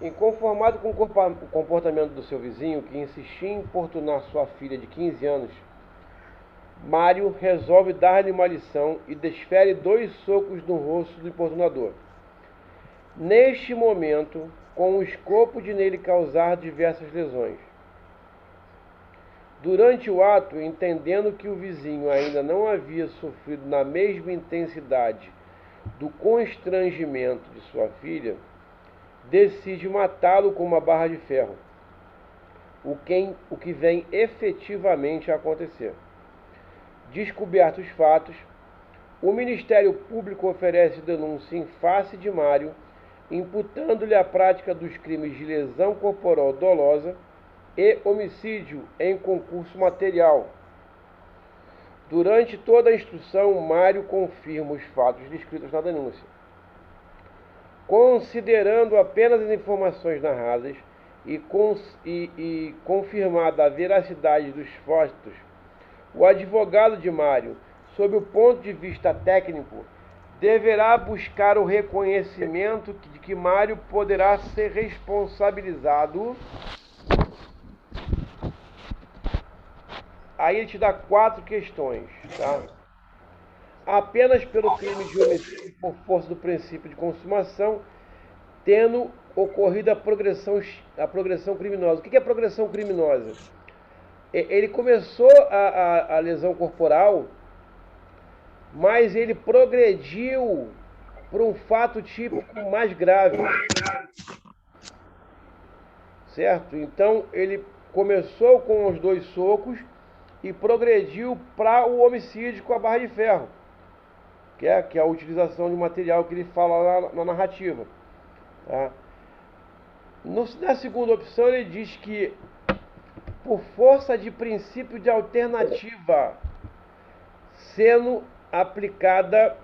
Inconformado com o comportamento do seu vizinho, que insistia em importunar sua filha de 15 anos, Mário resolve dar-lhe uma lição e desfere 2 socos no rosto do importunador. Neste momento, com o escopo de nele causar diversas lesões. Durante o ato, entendendo que o vizinho ainda não havia sofrido na mesma intensidade do constrangimento de sua filha, decide matá-lo com uma barra de ferro, o que vem efetivamente a acontecer. Descobertos os fatos, o Ministério Público oferece denúncia em face de Mário, imputando-lhe a prática dos crimes de lesão corporal dolosa e homicídio em concurso material. Durante toda a instrução, Mário confirma os fatos descritos na denúncia. Considerando apenas as informações narradas e confirmada a veracidade dos fatos, o advogado de Mário, sob o ponto de vista técnico, deverá buscar o reconhecimento de que Mário poderá ser responsabilizado. Aí ele te dá 4 questões, tá? Apenas pelo crime de homicídio por força do princípio de consumação, tendo ocorrido a progressão criminosa. O que é progressão criminosa? Ele começou a lesão corporal, mas ele progrediu para um fato típico mais grave, certo? Então ele começou com os 2 socos e progrediu para o homicídio com a barra de ferro, que é a utilização de material que ele fala na narrativa. Tá? Na segunda opção ele diz que por força de princípio de alternativa sendo aplicada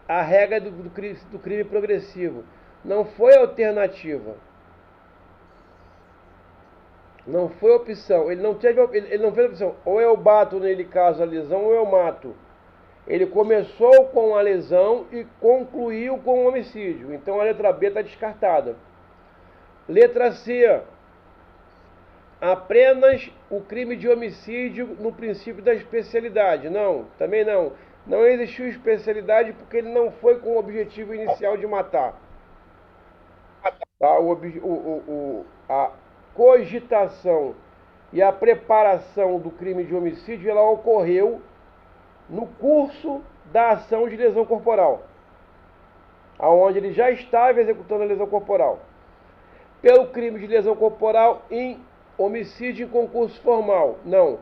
a regra do crime progressivo. Não foi alternativa. Não foi opção. Ele não fez opção. Ou eu bato nele caso a lesão, ou eu mato. Ele começou com a lesão e concluiu com o homicídio. Então a letra B está descartada. Letra C. Apenas o crime de homicídio no princípio da especialidade. Não, também não. Não existiu especialidade porque ele não foi com o objetivo inicial de matar. Tá? A cogitação e a preparação do crime de homicídio ela ocorreu no curso da ação de lesão corporal, aonde ele já estava executando a lesão corporal. Pelo crime de lesão corporal em homicídio em concurso formal, não.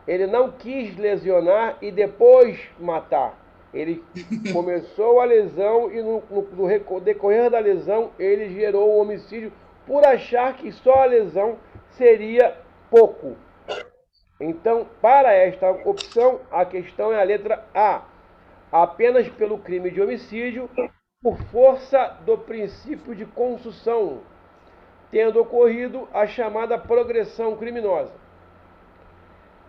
Ele não quis lesionar e depois matar. Ele começou a lesão e no decorrer da lesão ele gerou o homicídio por achar que só a lesão seria pouco. Então, para esta opção, a questão é a letra A. Apenas pelo crime de homicídio, por força do princípio de consução, tendo ocorrido a chamada progressão criminosa.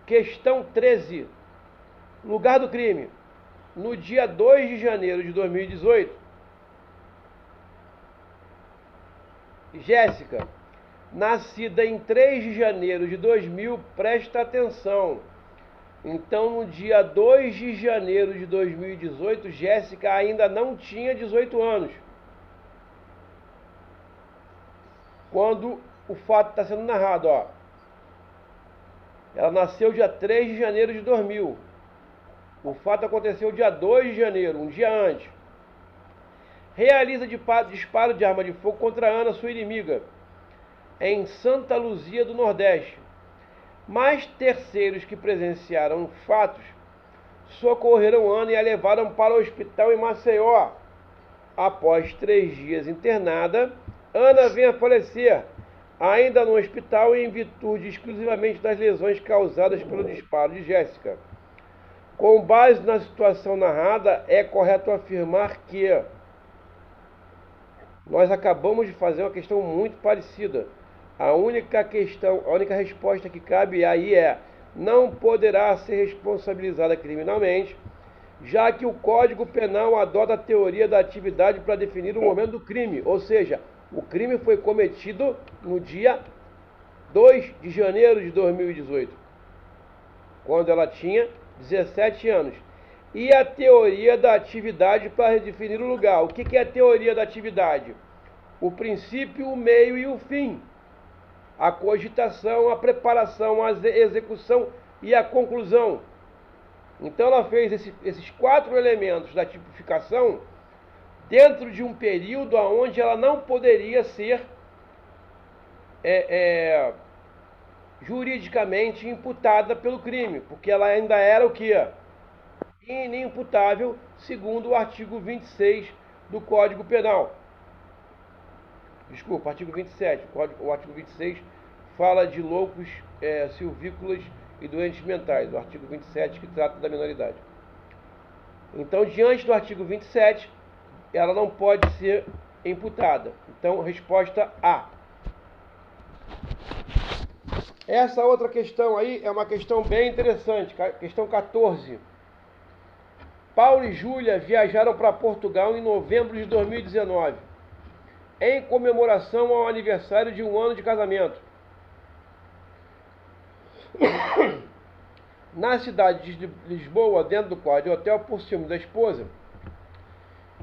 Questão 13. Lugar do crime. No dia 2 de janeiro de 2018, Jéssica, nascida em 3 de janeiro de 2000, presta atenção. Então, no dia 2 de janeiro de 2018, Jéssica ainda não tinha 18 anos. Quando o fato está sendo narrado, ó. Ela nasceu dia 3 de janeiro de 2000. O fato aconteceu dia 2 de janeiro, um dia antes. Realiza disparo de arma de fogo contra Ana, sua inimiga, em Santa Luzia do Nordeste. Mas terceiros que presenciaram os fatos socorreram Ana e a levaram para o hospital em Maceió. Após 3 dias internada, Ana vem a falecer, ainda no hospital em virtude exclusivamente das lesões causadas pelo disparo de Jéssica. Com base na situação narrada, é correto afirmar que nós acabamos de fazer uma questão muito parecida. A única resposta que cabe aí é: não poderá ser responsabilizada criminalmente já que o Código Penal adota a teoria da atividade para definir o momento do crime, ou seja, o crime foi cometido no dia 2 de janeiro de 2018, quando ela tinha 17 anos. E a teoria da atividade para definir o lugar. O que é a teoria da atividade? O princípio, o meio e o fim. A cogitação, a preparação, a execução e a conclusão. Então ela fez esses 4 elementos da tipificação dentro de um período onde ela não poderia ser juridicamente imputada pelo crime, porque ela ainda era o quê? Inimputável, segundo o artigo 26 do Código Penal. Desculpa, artigo 27. O artigo 26 fala de loucos, silvícolas e doentes mentais. O artigo 27 que trata da minoridade. Então, diante do artigo 27, ela não pode ser imputada. Então, resposta A. Essa outra questão aí é uma questão bem interessante, questão 14. Paulo e Júlia viajaram para Portugal em novembro de 2019, em comemoração ao aniversário de 1 ano de casamento. Na cidade de Lisboa, dentro do quarto de hotel, por cima da esposa,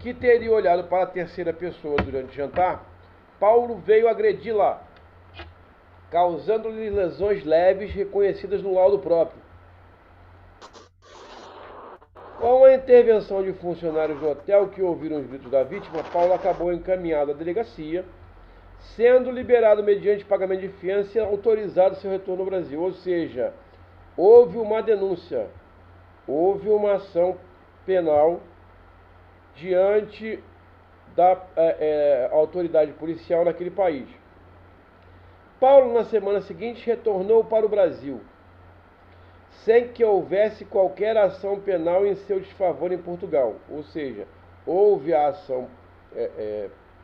que teria olhado para a terceira pessoa durante o jantar, Paulo veio agredi-la, causando-lhe lesões leves reconhecidas no laudo próprio. Com a intervenção de funcionários do hotel que ouviram os gritos da vítima, Paulo acabou encaminhado à delegacia, sendo liberado mediante pagamento de fiança e autorizado seu retorno ao Brasil. Ou seja, houve uma denúncia, houve uma ação penal diante da autoridade policial naquele país. Paulo, na semana seguinte, retornou para o Brasil, sem que houvesse qualquer ação penal em seu desfavor em Portugal. Ou seja, houve a ação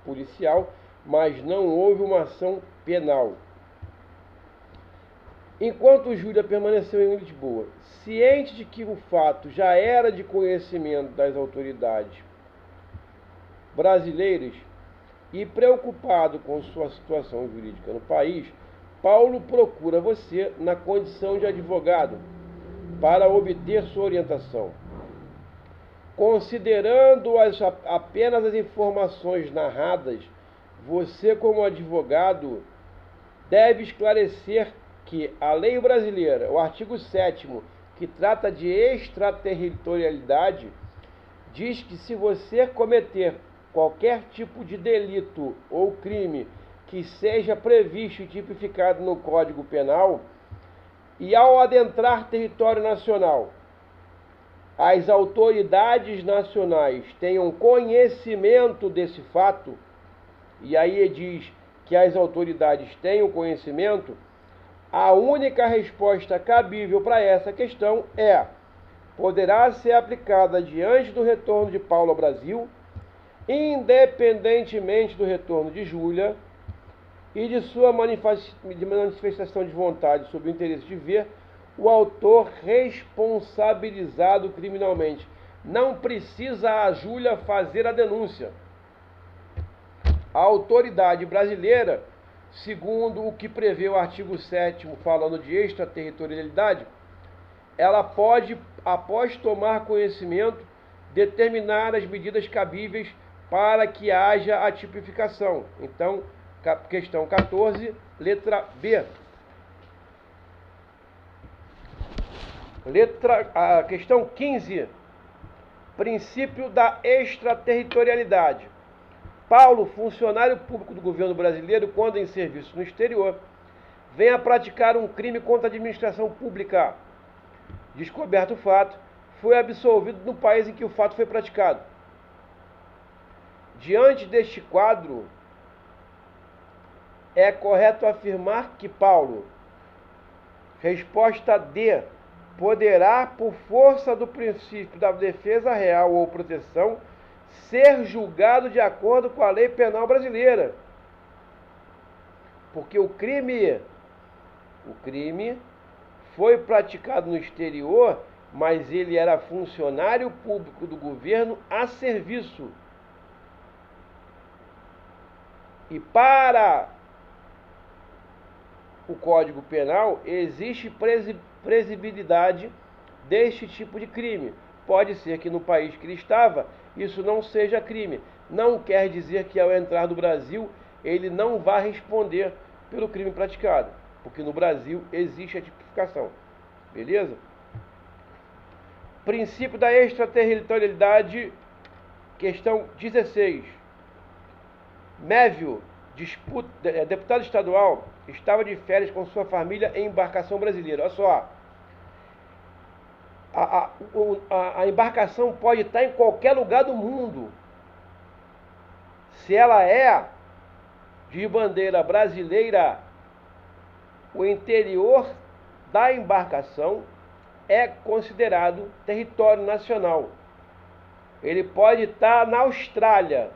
policial, mas não houve uma ação penal. Enquanto Júlia permaneceu em Lisboa, ciente de que o fato já era de conhecimento das autoridades brasileiras e preocupado com sua situação jurídica no país, Paulo procura você na condição de advogado para obter sua orientação. Considerando apenas as informações narradas, você, como advogado, deve esclarecer que a lei brasileira, o artigo 7º, que trata de extraterritorialidade, diz que se você cometer qualquer tipo de delito ou crime que seja previsto e tipificado no Código Penal, e ao adentrar território nacional, as autoridades nacionais tenham conhecimento desse fato, e aí diz que as autoridades tenham conhecimento, a única resposta cabível para essa questão poderá ser aplicada diante do retorno de Paulo ao Brasil, independentemente do retorno de Júlia e de sua manifestação de vontade sob o interesse de ver o autor responsabilizado criminalmente. Não precisa a Júlia fazer a denúncia. A autoridade brasileira, segundo o que prevê o artigo 7º, falando de extraterritorialidade, ela pode, após tomar conhecimento, determinar as medidas cabíveis para que haja a tipificação. Então, questão 14, letra B. A questão 15, princípio da extraterritorialidade. Paulo, funcionário público do governo brasileiro, quando em serviço no exterior, vem a praticar um crime contra a administração pública. Descoberto o fato, foi absolvido no país em que o fato foi praticado. Diante deste quadro, é correto afirmar que Paulo, resposta D, poderá, por força do princípio da defesa real ou proteção, ser julgado de acordo com a lei penal brasileira. Porque o crime foi praticado no exterior mas ele era funcionário público do governo a serviço. E para o Código Penal existe previsibilidade deste tipo de crime. Pode ser que no país que ele estava isso não seja crime. Não quer dizer que ao entrar no Brasil ele não vá responder pelo crime praticado, porque no Brasil existe a tipificação. Beleza? Princípio da extraterritorialidade, questão 16. Mévio, deputado estadual, estava de férias com sua família em embarcação brasileira. Olha só, a embarcação pode estar em qualquer lugar do mundo. Se ela é de bandeira brasileira, o interior da embarcação é considerado território nacional. Ele pode estar na Austrália,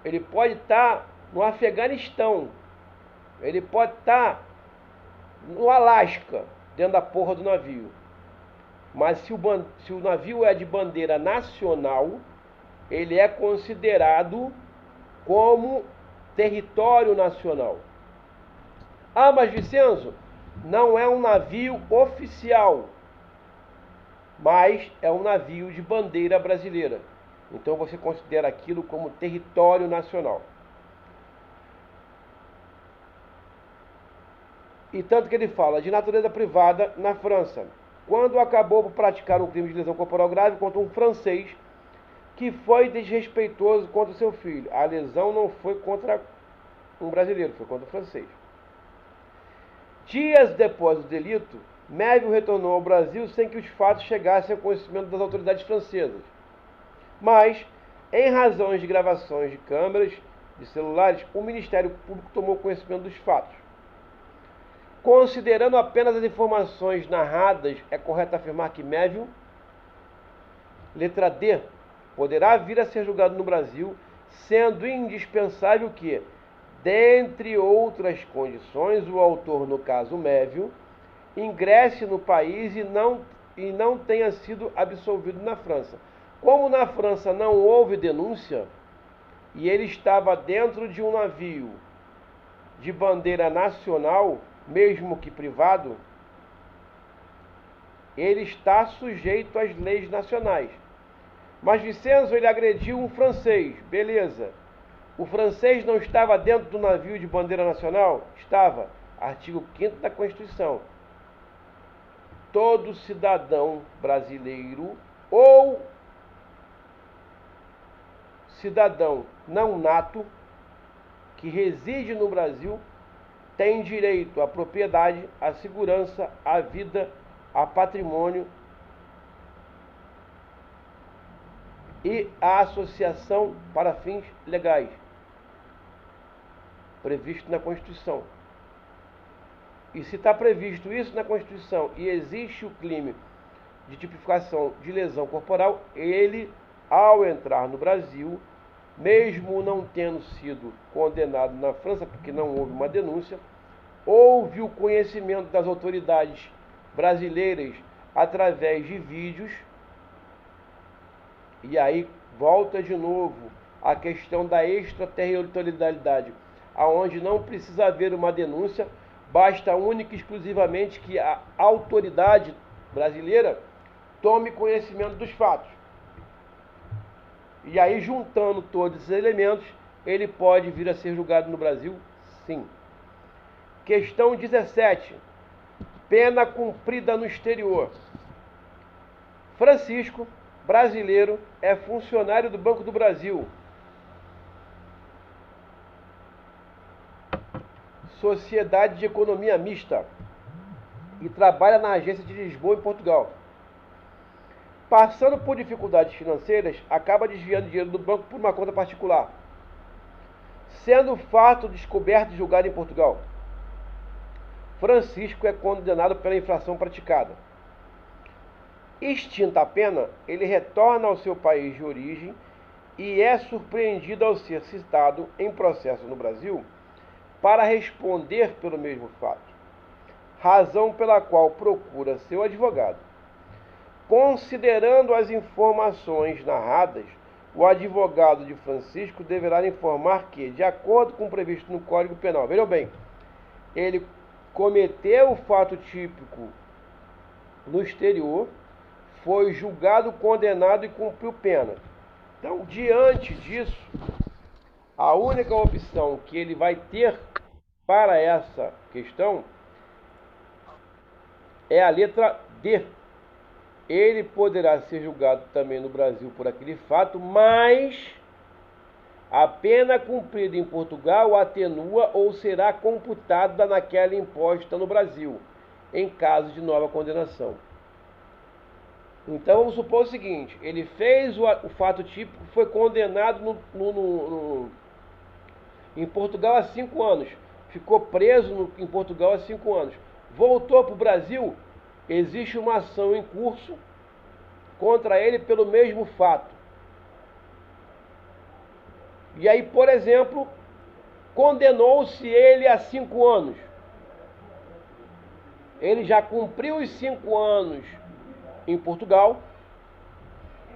ele pode estar no Afeganistão, ele pode estar no Alasca, dentro da porra do navio. Mas se o navio é de bandeira nacional, ele é considerado como território nacional. Ah, mas Vicenzo, não é um navio oficial, mas é um navio de bandeira brasileira. Então você considera aquilo como território nacional. E tanto que ele fala de natureza privada na França, quando acabou por praticar um crime de lesão corporal grave contra um francês que foi desrespeitoso contra seu filho. A lesão não foi contra um brasileiro, foi contra o francês. Dias depois do delito, Mévio retornou ao Brasil sem que os fatos chegassem ao conhecimento das autoridades francesas. Mas, em razão de gravações de câmeras de celulares, o Ministério Público tomou conhecimento dos fatos. Considerando apenas as informações narradas, é correto afirmar que Mévio, letra D, poderá vir a ser julgado no Brasil, sendo indispensável que, dentre outras condições, o autor, no caso Mévio, ingresse no país e não tenha sido absolvido na França. Como na França não houve denúncia, e ele estava dentro de um navio de bandeira nacional, mesmo que privado, ele está sujeito às leis nacionais. Mas Vicenzo, ele agrediu um francês, beleza. O francês não estava dentro do navio de bandeira nacional? Estava. Artigo 5º da Constituição. Todo cidadão brasileiro ou cidadão não nato que reside no Brasil tem direito à propriedade, à segurança, à vida, a patrimônio e à associação para fins legais, previsto na Constituição. E se está previsto isso na Constituição e existe o crime de tipificação de lesão corporal, ele, ao entrar no Brasil, mesmo não tendo sido condenado na França, porque não houve uma denúncia, houve o conhecimento das autoridades brasileiras através de vídeos, e aí volta de novo a questão da extraterritorialidade, aonde não precisa haver uma denúncia, basta única e exclusivamente que a autoridade brasileira tome conhecimento dos fatos. E aí, juntando todos esses elementos, ele pode vir a ser julgado no Brasil, sim. Questão 17. Pena cumprida no exterior. Francisco, brasileiro, é funcionário do Banco do Brasil. Sociedade de Economia Mista. E trabalha na agência de Lisboa, em Portugal. Passando por dificuldades financeiras, acaba desviando dinheiro do banco por uma conta particular, sendo o fato descoberto e julgado em Portugal. Francisco é condenado pela infração praticada. Extinta a pena, ele retorna ao seu país de origem e é surpreendido ao ser citado em processo no Brasil para responder pelo mesmo fato, razão pela qual procura seu advogado. Considerando as informações narradas, o advogado de Francisco deverá informar que, de acordo com o previsto no Código Penal, vejam bem, ele cometeu o fato típico no exterior, foi julgado, condenado e cumpriu pena. Então, diante disso, a única opção que ele vai ter para essa questão é a letra D. Ele poderá ser julgado também no Brasil por aquele fato, mas a pena cumprida em Portugal atenua ou será computada naquela imposta no Brasil, em caso de nova condenação. Então vamos supor o seguinte: ele fez o fato típico, foi condenado em Portugal há 5 anos, ficou preso em Portugal há 5 anos, voltou para o Brasil, existe uma ação em curso contra ele pelo mesmo fato. E aí, por exemplo, condenou-se ele a 5 anos. Ele já cumpriu os 5 anos em Portugal.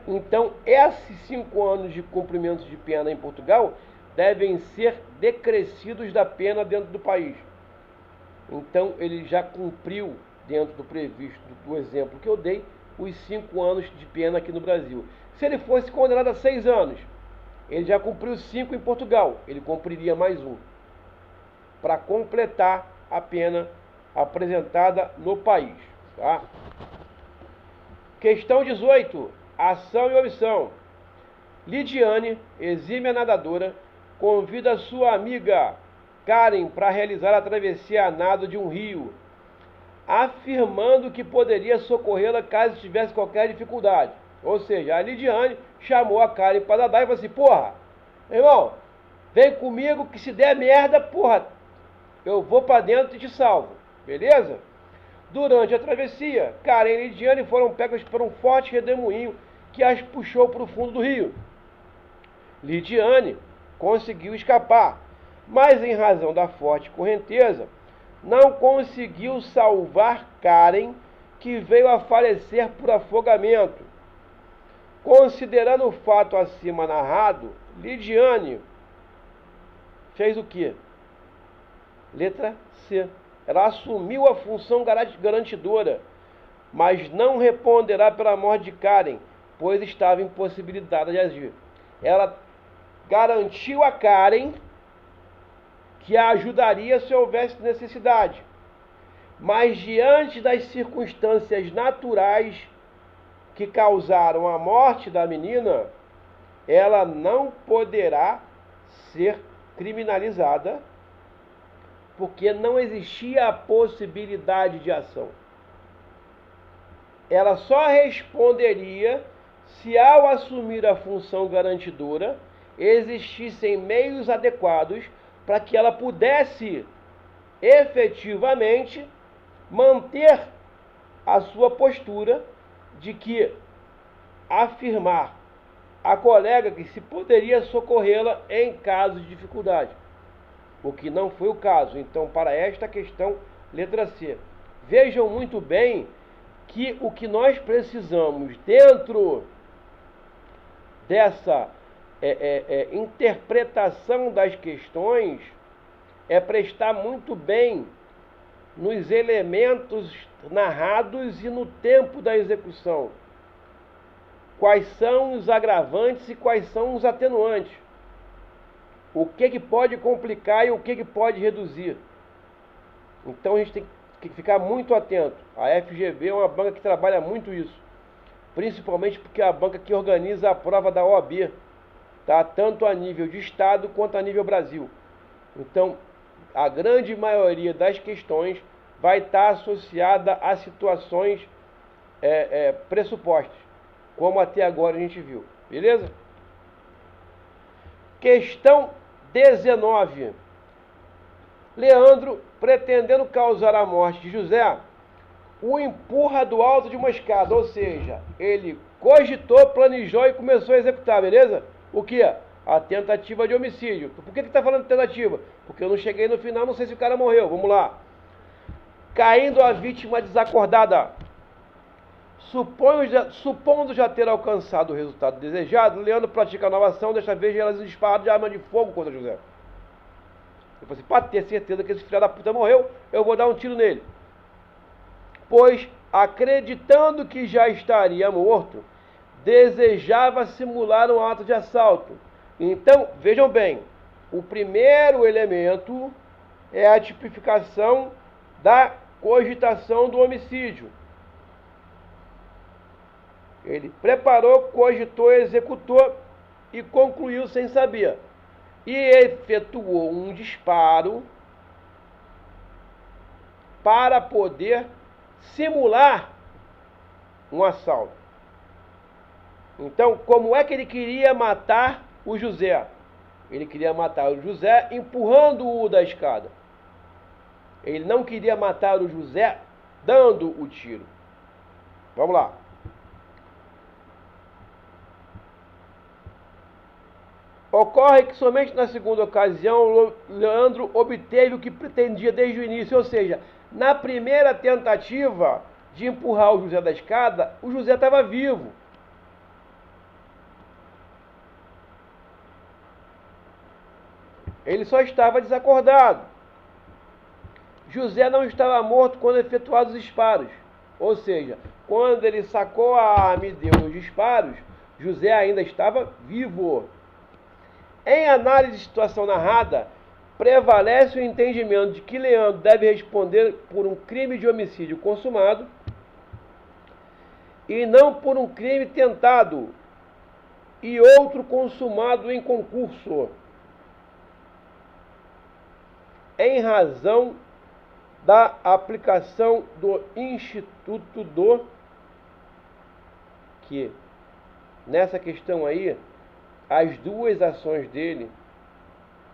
Então, esses 5 anos de cumprimento de pena em Portugal devem ser decrescidos da pena dentro do país. Então, ele já cumpriu, dentro do previsto do exemplo que eu dei, os 5 anos de pena aqui no Brasil. Se ele fosse condenado a 6 anos, ele já cumpriu 5 em Portugal, ele cumpriria mais um, para completar a pena apresentada no país. Tá? Questão 18. Ação e omissão. Lidiane, exímia nadadora, convida sua amiga Karen para realizar a travessia a nado de um rio, afirmando que poderia socorrê-la caso tivesse qualquer dificuldade. Ou seja, a Lidiane chamou a Karen para nadar e falou assim: porra, irmão, vem comigo que se der merda, porra, eu vou para dentro e te salvo. Beleza? Durante a travessia, Karen e Lidiane foram pegas por um forte redemoinho que as puxou para o fundo do rio. Lidiane conseguiu escapar, mas em razão da forte correnteza, não conseguiu salvar Karen, que veio a falecer por afogamento. Considerando o fato acima narrado, Lidiane fez o quê? Letra C. Ela assumiu a função garantidora, mas não responderá pela morte de Karen, pois estava impossibilitada de agir. Ela garantiu a Karen que a ajudaria se houvesse necessidade, mas diante das circunstâncias naturais que causaram a morte da menina, ela não poderá ser criminalizada, porque não existia a possibilidade de ação. Ela só responderia se, ao assumir a função garantidora, existissem meios adequados para que ela pudesse efetivamente manter a sua postura de que afirmar a colega que se poderia socorrê-la em caso de dificuldade, o que não foi o caso. Então, para esta questão, letra C. Vejam muito bem que o que nós precisamos dentro dessa interpretação das questões é prestar muito bem nos elementos narrados e no tempo da execução. Quais são os agravantes e quais são os atenuantes? O que pode complicar e o que pode reduzir? Então a gente tem que ficar muito atento. A FGV é uma banca que trabalha muito isso, principalmente porque é a banca que organiza a prova da OAB, tá? Tanto a nível de Estado quanto a nível Brasil. Então, a grande maioria das questões vai estar associada a situações pressupostas, como até agora a gente viu. Beleza? Questão 19. Leandro, pretendendo causar a morte de José, o empurra do alto de uma escada, ou seja, ele cogitou, planejou e começou a executar, beleza? O que? A tentativa de homicídio. Por que está falando de tentativa? Porque eu não cheguei no final, não sei se o cara morreu. Vamos lá. Caindo a vítima desacordada. Supondo já ter alcançado o resultado desejado, Leandro pratica a nova ação, desta vez realiza um disparo de arma de fogo contra José. Eu falei assim, para ter certeza que esse filho da puta morreu, eu vou dar um tiro nele. Pois, acreditando que já estaria morto, desejava simular um ato de assalto. Então, vejam bem, o primeiro elemento é a tipificação da cogitação do homicídio. Ele preparou, cogitou, executou e concluiu sem saber. E efetuou um disparo para poder simular um assalto. Então, como é que ele queria matar o José? Ele queria matar o José empurrando-o da escada. Ele não queria matar o José dando o tiro. Vamos lá. Ocorre que somente na segunda ocasião Leandro obteve o que pretendia desde o início, ou seja, na primeira tentativa de empurrar o José da escada, o José estava vivo. Ele só estava desacordado. José não estava morto quando efetuados os disparos. Ou seja, quando ele sacou a arma e deu os disparos, José ainda estava vivo. Em análise de situação narrada, prevalece o entendimento de que Leandro deve responder por um crime de homicídio consumado e não por um crime tentado e outro consumado em concurso, em razão da aplicação do Instituto do que, nessa questão aí, as duas ações dele,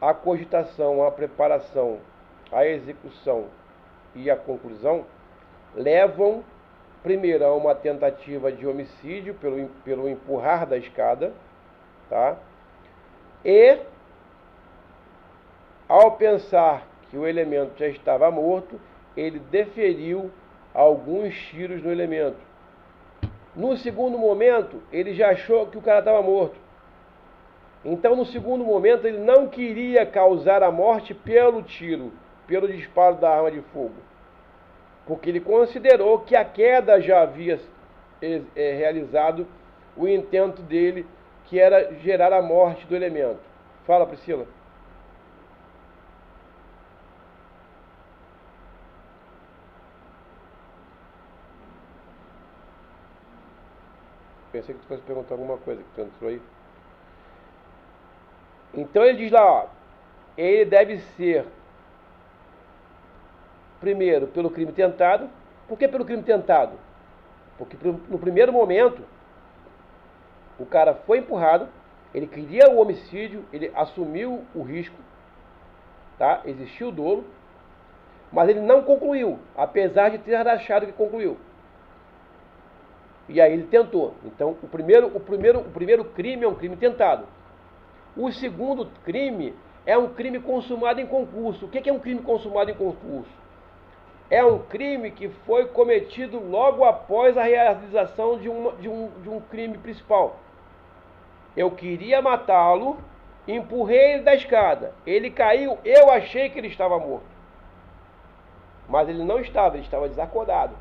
a cogitação, a preparação, a execução e a conclusão, levam primeiro a uma tentativa de homicídio pelo empurrar da escada, tá? E ao pensar que o elemento já estava morto, ele deferiu alguns tiros no elemento. No segundo momento, ele já achou que o cara estava morto. Então, no segundo momento, ele não queria causar a morte pelo tiro, pelo disparo da arma de fogo, porque ele considerou que a queda já havia realizado o intento dele, que era gerar a morte do elemento. Fala, Priscila. Pensei que tu fosse perguntar alguma coisa que tu entrou aí. Então ele diz lá, ó, ele deve ser, primeiro, pelo crime tentado. Por que pelo crime tentado? Porque no primeiro momento, o cara foi empurrado, ele queria o homicídio, ele assumiu o risco, tá? Existiu o dolo, mas ele não concluiu, apesar de ter achado que concluiu. E aí ele tentou. Então, o primeiro crime é um crime tentado. O segundo crime é um crime consumado em concurso. O que é um crime consumado em concurso? É um crime que foi cometido logo após a realização de um crime principal. Eu queria matá-lo, empurrei ele da escada. Ele caiu, eu achei que ele estava morto. Mas ele não estava, ele estava desacordado.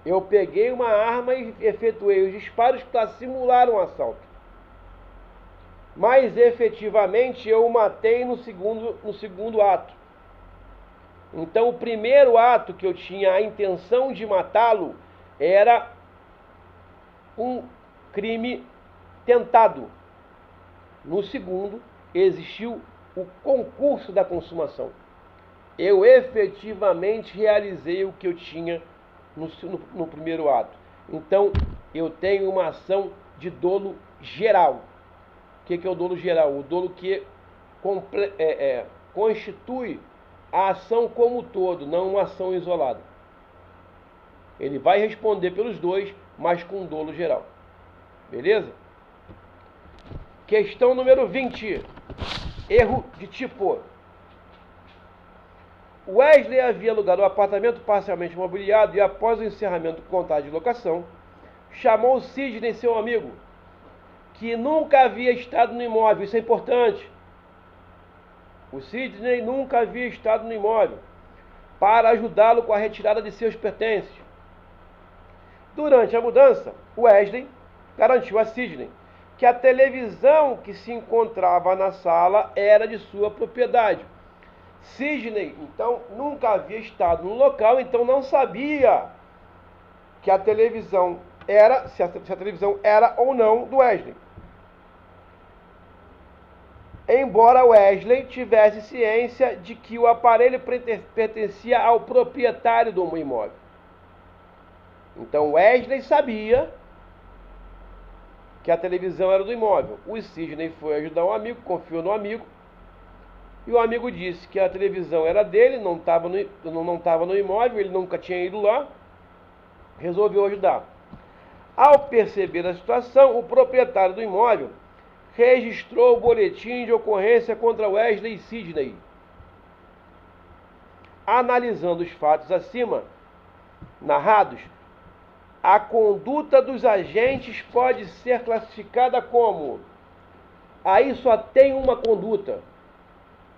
Eu peguei uma arma e efetuei os disparos para simular um assalto. Mas efetivamente eu o matei no segundo ato. Então o primeiro ato que eu tinha a intenção de matá-lo era um crime tentado. No segundo existiu o concurso da consumação. Eu efetivamente realizei o que eu tinha no primeiro ato. Então eu tenho uma ação de dolo geral. O que é o dolo geral? O dolo que constitui a ação como um todo, não uma ação isolada. Ele vai responder pelos dois, mas com um dolo geral. Beleza? Questão número 20. Erro de tipo. Wesley havia alugado um apartamento parcialmente mobiliado e, após o encerramento do contrato de locação, chamou Sidney, seu amigo, que nunca havia estado no imóvel. Isso é importante. O Sidney nunca havia estado no imóvel, para ajudá-lo com a retirada de seus pertences. Durante a mudança, Wesley garantiu a Sidney que a televisão que se encontrava na sala era de sua propriedade. Sidney, então, nunca havia estado no local, então não sabia que a televisão era, se a televisão era ou não do Wesley. Embora Wesley tivesse ciência de que o aparelho pertencia ao proprietário do imóvel. Então Wesley sabia que a televisão era do imóvel. O Sidney foi ajudar um amigo, confiou no amigo, e o amigo disse que a televisão era dele, não estava no imóvel, ele nunca tinha ido lá, resolveu ajudar. Ao perceber a situação, o proprietário do imóvel registrou o boletim de ocorrência contra Wesley e Sidney. Analisando os fatos acima narrados, a conduta dos agentes pode ser classificada como: aí só tem uma conduta.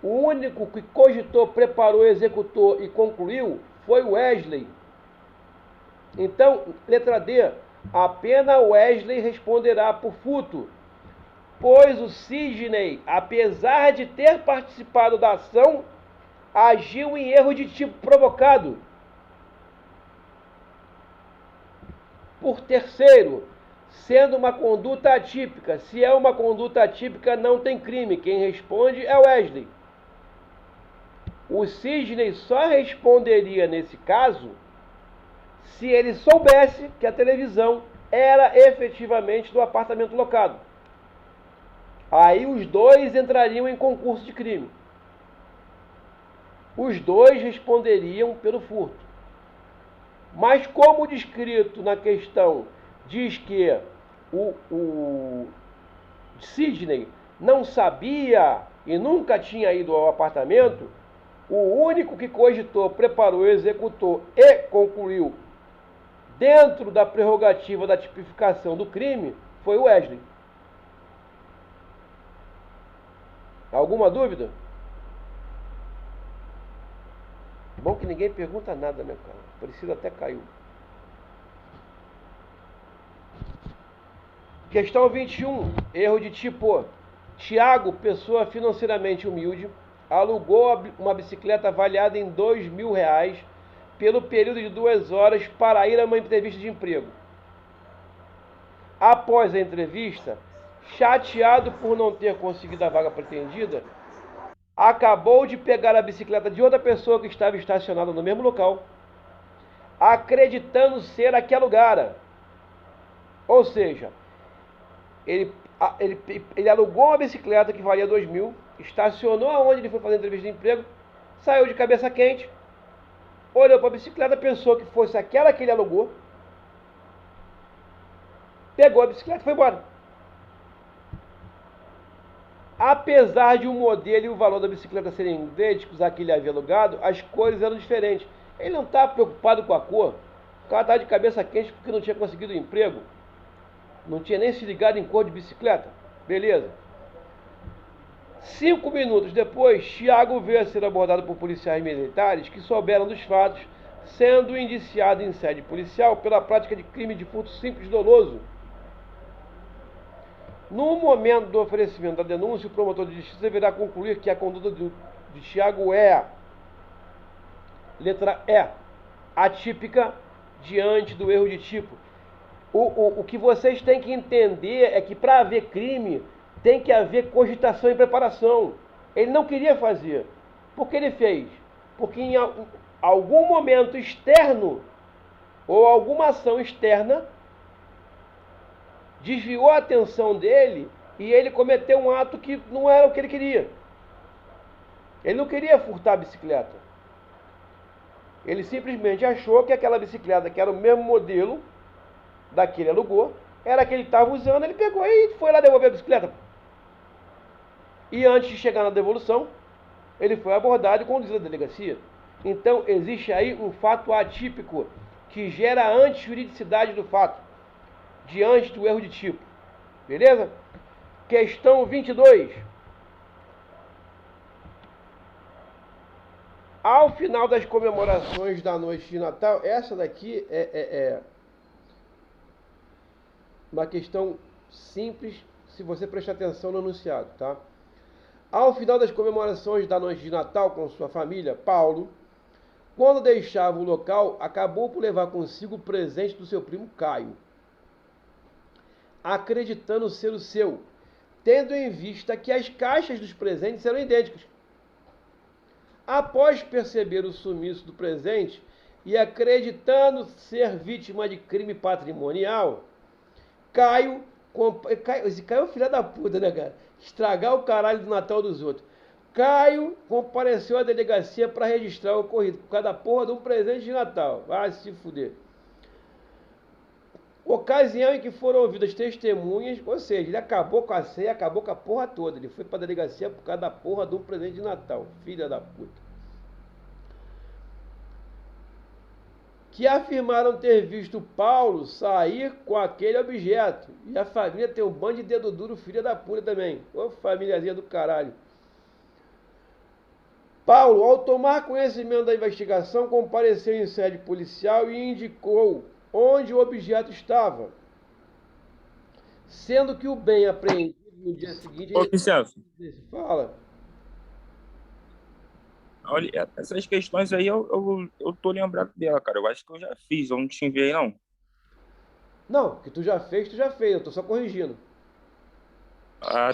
O único que cogitou, preparou, executou e concluiu foi Wesley. Então, letra D, apenas Wesley responderá por furto, pois o Sidney, apesar de ter participado da ação, agiu em erro de tipo provocado. Por terceiro, sendo uma conduta atípica. Se é uma conduta atípica, não tem crime. Quem responde é Wesley. O Sidney só responderia nesse caso se ele soubesse que a televisão era efetivamente do apartamento locado. Aí os dois entrariam em concurso de crime. Os dois responderiam pelo furto. Mas como descrito na questão diz que o Sidney não sabia e nunca tinha ido ao apartamento, o único que cogitou, preparou, executou e concluiu dentro da prerrogativa da tipificação do crime foi o Wesley. Alguma dúvida? Bom que ninguém pergunta nada, né, cara? Priscila até caiu. Questão 21. Erro de tipo: Tiago, pessoa financeiramente humilde, alugou uma bicicleta avaliada em R$ 2.000 pelo período de 2 horas para ir a uma entrevista de emprego. Após a entrevista, chateado por não ter conseguido a vaga pretendida, acabou de pegar a bicicleta de outra pessoa que estava estacionada no mesmo local, acreditando ser a que alugara. Ou seja, ele alugou uma bicicleta que valia 2.000, estacionou aonde ele foi fazer a entrevista de emprego, saiu de cabeça quente, olhou para a bicicleta, pensou que fosse aquela que ele alugou, pegou a bicicleta e foi embora. Apesar de o modelo e o valor da bicicleta serem idênticos àquele que ele havia alugado, as cores eram diferentes. Ele não estava preocupado com a cor, o cara estava de cabeça quente porque não tinha conseguido o emprego, não tinha nem se ligado em cor de bicicleta. Beleza. 5 minutos depois, Tiago veio a ser abordado por policiais militares que souberam dos fatos, sendo indiciado em sede policial pela prática de crime de furto simples doloso. No momento do oferecimento da denúncia, o promotor de justiça deverá concluir que a conduta de Tiago é, letra E, atípica diante do erro de tipo. O que vocês têm que entender é que para haver crime tem que haver cogitação e preparação. Ele não queria fazer. Por que ele fez? Porque em algum momento externo ou alguma ação externa desviou a atenção dele e ele cometeu um ato que não era o que ele queria. Ele não queria furtar a bicicleta. Ele simplesmente achou que aquela bicicleta, que era o mesmo modelo da que ele alugou, era a que ele estava usando, ele pegou e foi lá devolver a bicicleta. E antes de chegar na devolução, ele foi abordado e conduzido à delegacia. Então, existe aí um fato atípico que gera a antijuridicidade do fato, diante do erro de tipo. Beleza? Questão 22. Ao final das comemorações da noite de Natal, essa daqui é uma questão simples, se você prestar atenção no enunciado, tá? Ao final das comemorações da noite de Natal com sua família, Paulo, quando deixava o local, acabou por levar consigo o presente do seu primo Caio, acreditando ser o seu, tendo em vista que as caixas dos presentes eram idênticas. Após perceber o sumiço do presente e acreditando ser vítima de crime patrimonial, Caio. Esse Caio é um filho da puta, né, cara? Estragar o caralho do Natal dos outros. Caio compareceu à delegacia para registrar o ocorrido por causa da porra de um presente de Natal. Vai se fuder. Ocasião em que foram ouvidas testemunhas, ou seja, ele acabou com a ceia, acabou com a porra toda. Ele foi pra delegacia por causa da porra de um presente de Natal. Filha da puta. Que afirmaram ter visto Paulo sair com aquele objeto. E a família tem um bando de dedo duro, filha da puta também. Ô famíliazinha do caralho. Paulo, ao tomar conhecimento da investigação, compareceu em sede policial e indicou onde o objeto estava. Sendo que o bem apreendido no dia seguinte... Ô, Vicente, Fala. olha, essas questões aí eu tô lembrado dela, cara. Eu acho que eu já fiz, eu não te enviei, não. Não, que tu já fez, eu tô só corrigindo. Ah,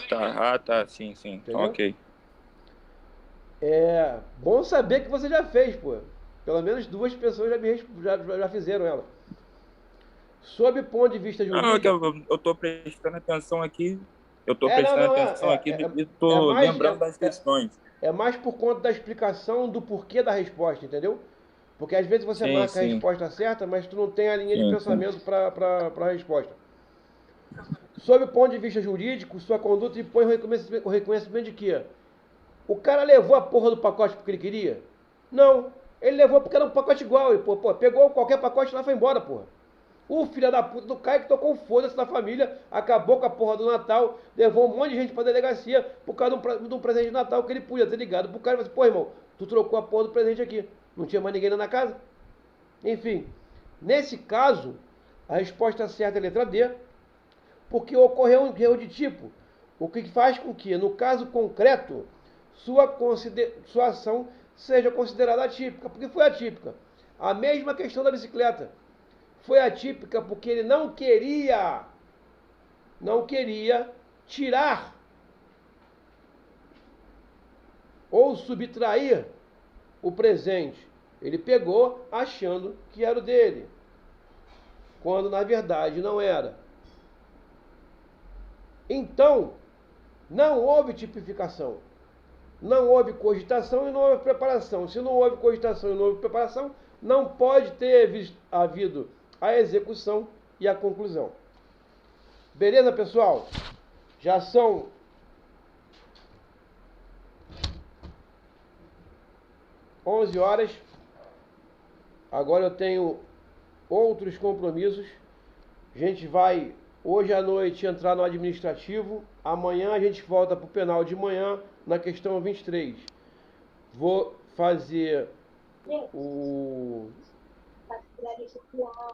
tá, sim, sim. Então, Entendeu? ok. É bom saber que você já fez, pô. Pelo menos duas pessoas já fizeram ela. Sob ponto de vista Não, jurídico. eu tô prestando atenção aqui, eu tô É, não, prestando não, atenção aqui e é tô mais. lembrando das questões. É mais por conta da explicação do porquê da resposta, entendeu? Porque às vezes você Sim, marca a sim, resposta certa, mas tu não tem a linha de sim, sim. pensamento para a resposta. Sob o ponto de vista jurídico, sua conduta impõe o reconhecimento de que o cara levou a porra do pacote porque ele queria? Não. Ele levou porque era um pacote igual. Ele, pô, pegou qualquer pacote lá e foi embora, porra. O filho da puta do Caio que tocou foda-se na família, acabou com a porra do Natal, levou um monte de gente pra delegacia por causa de um presente de Natal que ele podia ter ligado pro cara e falou assim, pô, irmão, tu trocou a porra do presente aqui. Não tinha mais ninguém lá na casa. Enfim, nesse caso, a resposta certa é a letra D, porque ocorreu um erro de tipo, o que faz com que, no caso concreto, sua ação seja considerada atípica, porque foi atípica. A mesma questão da bicicleta. Foi atípica porque ele não queria tirar ou subtrair o presente. Ele pegou achando que era o dele, quando na verdade não era. Então, não houve tipificação. Não houve cogitação e não houve preparação. Se não houve cogitação e não houve preparação, não pode ter havido a execução e a conclusão. Beleza, pessoal? Já são 11 horas. Agora eu tenho outros compromissos. A gente vai hoje à noite entrar no administrativo. Amanhã a gente volta para o penal de manhã na questão 23. Vou fazer o